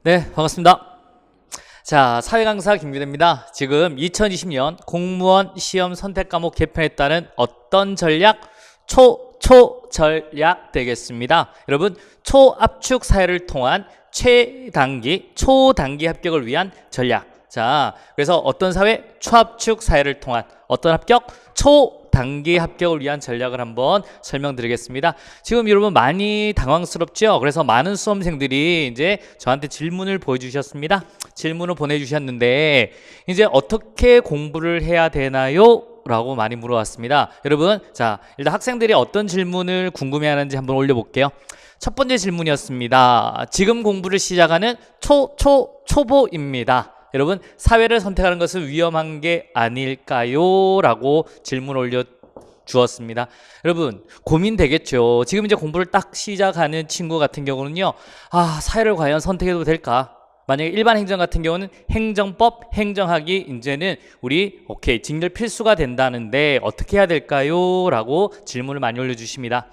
네, 반갑습니다. 자, 사회강사 김규대입니다. 지금 2020년 공무원 시험 선택 과목 개편에 따른 어떤 전략? 초전략 되겠습니다. 여러분, 초압축 사회를 통한 초단기 합격을 위한 전략. 자, 그래서 어떤 사회? 초압축 사회를 통한 어떤 합격? 초단기 합격을 위한 전략을 한번 설명드리겠습니다. 지금 여러분 많이 당황스럽죠? 그래서 많은 수험생들이 이제 저한테 질문을 보여주셨습니다. 질문을 보내주셨는데 이제 어떻게 공부를 해야 되나요? 라고 많이 물어왔습니다. 여러분, 자, 일단 학생들이 어떤 질문을 궁금해하는지 한번 올려볼게요. 첫 번째 질문이었습니다. 지금 공부를 시작하는 초보입니다. 여러분, 사회를 선택하는 것은 위험한 게 아닐까요? 라고 질문을 올려주었습니다. 여러분, 고민되겠죠. 지금 이제 공부를 딱 시작하는 친구 같은 경우는요, 사회를 과연 선택해도 될까? 만약에 일반 행정 같은 경우는 행정법, 행정학이 이제는 직렬 필수가 된다는데 어떻게 해야 될까요? 라고 질문을 많이 올려주십니다.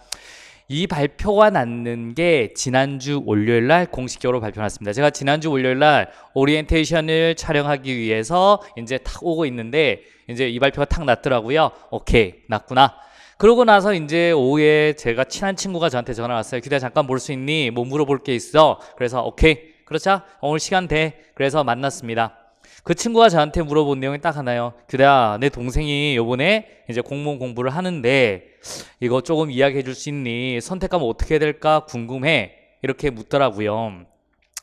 이 발표가 났는 게 지난주 월요일날 공식적으로 발표났습니다. 제가 지난주 월요일날 오리엔테이션을 촬영하기 위해서 이제 탁 오고 있는데 이제 이 발표가 탁 났더라고요. 오케이, 났구나. 그러고 나서 이제 오후에 제가 친한 친구가 저한테 전화 왔어요. 기대야 잠깐 볼 수 있니? 뭐 물어볼 게 있어. 그래서 오케이, 그렇죠? 오늘 시간 돼. 그래서 만났습니다. 그 친구가 저한테 물어본 내용이 딱 하나요. 규대야, 내 동생이 요번에 이제 공무원 공부를 하는데 이거 조금 이야기해 줄 수 있니? 선택하면 어떻게 해야 될까 궁금해. 이렇게 묻더라고요.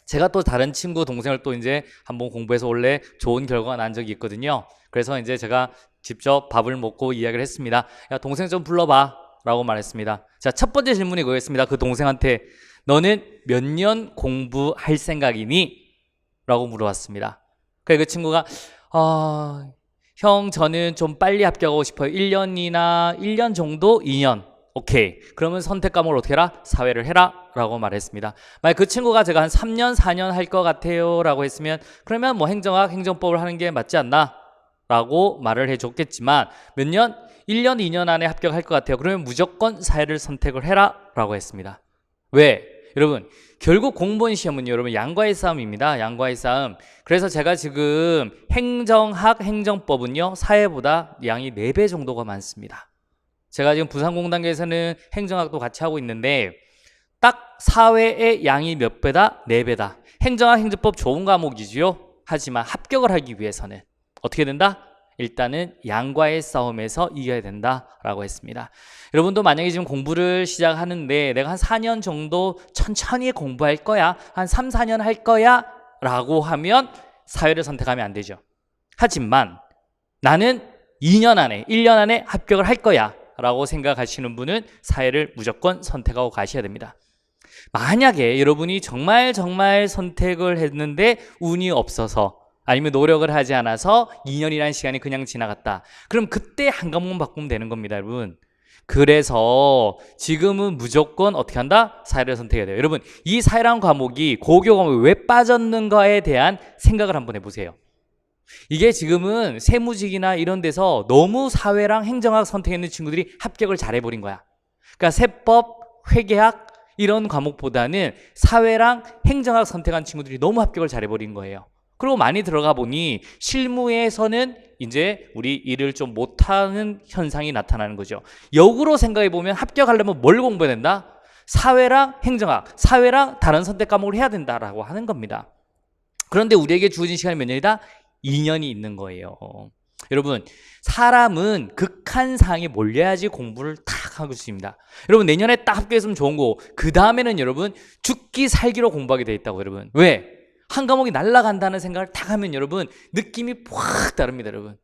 제가 또 다른 친구 동생을 또 이제 한번 공부해서 원래 좋은 결과가 난 적이 있거든요. 그래서 이제 제가 직접 밥을 먹고 이야기를 했습니다. 야, 동생 좀 불러봐. 라고 말했습니다. 자, 첫 번째 질문이 그거였습니다. 그 동생한테 너는 몇 년 공부할 생각이니? 라고 물어봤습니다. 그래서 그 친구가 형 저는 좀 빨리 합격하고 싶어요. 1년 정도? 2년. 오케이. 그러면 선택 과목을 어떻게 해라? 사회를 해라. 라고 말했습니다. 만약 그 친구가 제가 한 3년, 4년 할 것 같아요. 라고 했으면 그러면 뭐 행정학, 행정법을 하는 게 맞지 않나? 라고 말을 해줬겠지만 몇 년? 1년, 2년 안에 합격할 것 같아요. 그러면 무조건 사회를 선택을 해라. 라고 했습니다. 왜? 여러분, 결국 공무원 시험은 여러분 양과의 싸움입니다. 양과의 싸움. 그래서 제가 지금 행정학, 행정법은요 사회보다 양이 4배 정도가 많습니다. 제가 지금 부산공단계에서는 행정학도 같이 하고 있는데 딱 사회의 양이 몇 배다? 4배다. 행정학, 행정법 좋은 과목이지요. 하지만 합격을 하기 위해서는 어떻게 된다? 일단은 양과의 싸움에서 이겨야 된다라고 했습니다. 여러분도 만약에 지금 공부를 시작하는데 내가 한 4년 정도 천천히 공부할 거야, 한 3, 4년 할 거야 라고 하면 사회를 선택하면 안 되죠. 하지만 나는 2년 안에, 1년 안에 합격을 할 거야 라고 생각하시는 분은 사회를 무조건 선택하고 가셔야 됩니다. 만약에 여러분이 정말 선택을 했는데 운이 없어서 아니면 노력을 하지 않아서 2년이라는 시간이 그냥 지나갔다. 그럼 그때 한 과목만 바꾸면 되는 겁니다, 여러분. 그래서 지금은 무조건 어떻게 한다? 사회를 선택해야 돼요. 여러분, 이 사회라는 과목이 고교 과목이 왜 빠졌는가에 대한 생각을 한번 해보세요. 이게 지금은 세무직이나 이런 데서 너무 사회랑 행정학 선택했는 친구들이 합격을 잘해버린 거야. 그러니까 세법, 회계학 이런 과목보다는 사회랑 행정학 선택한 친구들이 너무 합격을 잘해버린 거예요. 그리고 많이 들어가 보니 실무에서는 이제 우리 일을 좀 못하는 현상이 나타나는 거죠. 역으로 생각해 보면 합격하려면 뭘 공부해야 된다? 사회랑 행정학, 사회랑 다른 선택 과목을 해야 된다라고 하는 겁니다. 그런데 우리에게 주어진 시간이 몇 년이다? 2년이 있는 거예요. 여러분, 사람은 극한 상황에 몰려야지 공부를 탁 하고 있습니다. 여러분, 내년에 딱 합격했으면 좋은 거고 그 다음에는 여러분 죽기 살기로 공부하게 돼 있다고. 여러분, 왜? 한 과목이 날아간다는 생각을 딱 하면 여러분 느낌이 확 다릅니다, 여러분.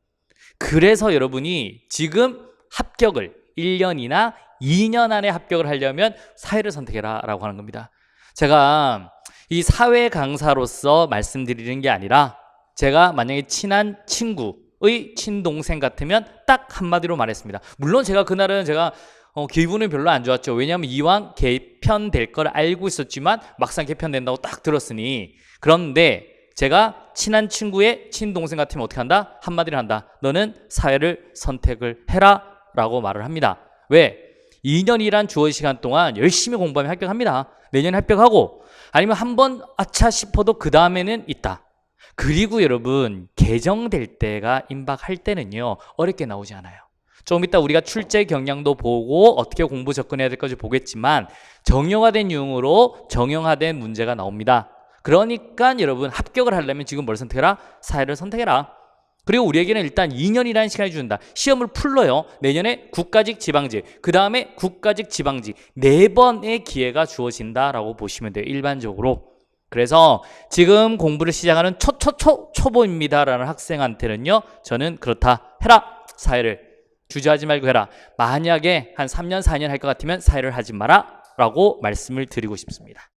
그래서 여러분이 지금 합격을 1년이나 2년 안에 합격을 하려면 사회를 선택해라 라고 하는 겁니다. 제가 이 사회 강사로서 말씀드리는 게 아니라 제가 만약에 친한 친구의 친동생 같으면 딱 한마디로 말했습니다. 물론 제가 그날은 기분은 별로 안 좋았죠. 왜냐하면 이왕 개편될 걸 알고 있었지만 막상 개편된다고 딱 들었으니. 그런데 제가 친한 친구의 친동생 같으면 어떻게 한다? 한마디를 한다. 너는 사회를 선택을 해라 라고 말을 합니다. 왜? 2년이란 주어진 시간 동안 열심히 공부하면 합격합니다. 내년에 합격하고 아니면 한번 아차 싶어도 그 다음에는 있다. 그리고 여러분 개정될 때가 임박할 때는요 어렵게 나오지 않아요. 조금 이따 우리가 출제 경향도 보고 어떻게 공부 접근해야 될까지 보겠지만 정형화된 유형으로 정형화된 문제가 나옵니다. 그러니까 여러분 합격을 하려면 지금 뭘 선택해라? 사회를 선택해라. 그리고 우리에게는 일단 2년이라는 시간이 준다. 시험을 풀러요. 내년에 국가직, 지방직, 그 다음에 국가직, 지방직 4번의 기회가 주어진다라고 보시면 돼요. 일반적으로. 그래서 지금 공부를 시작하는 초보입니다라는 학생한테는요. 저는 그렇다. 해라. 사회를. 주저하지 말고 해라. 만약에 한 3년, 4년 할 것 같으면 사회를 하지 마라 라고 말씀을 드리고 싶습니다.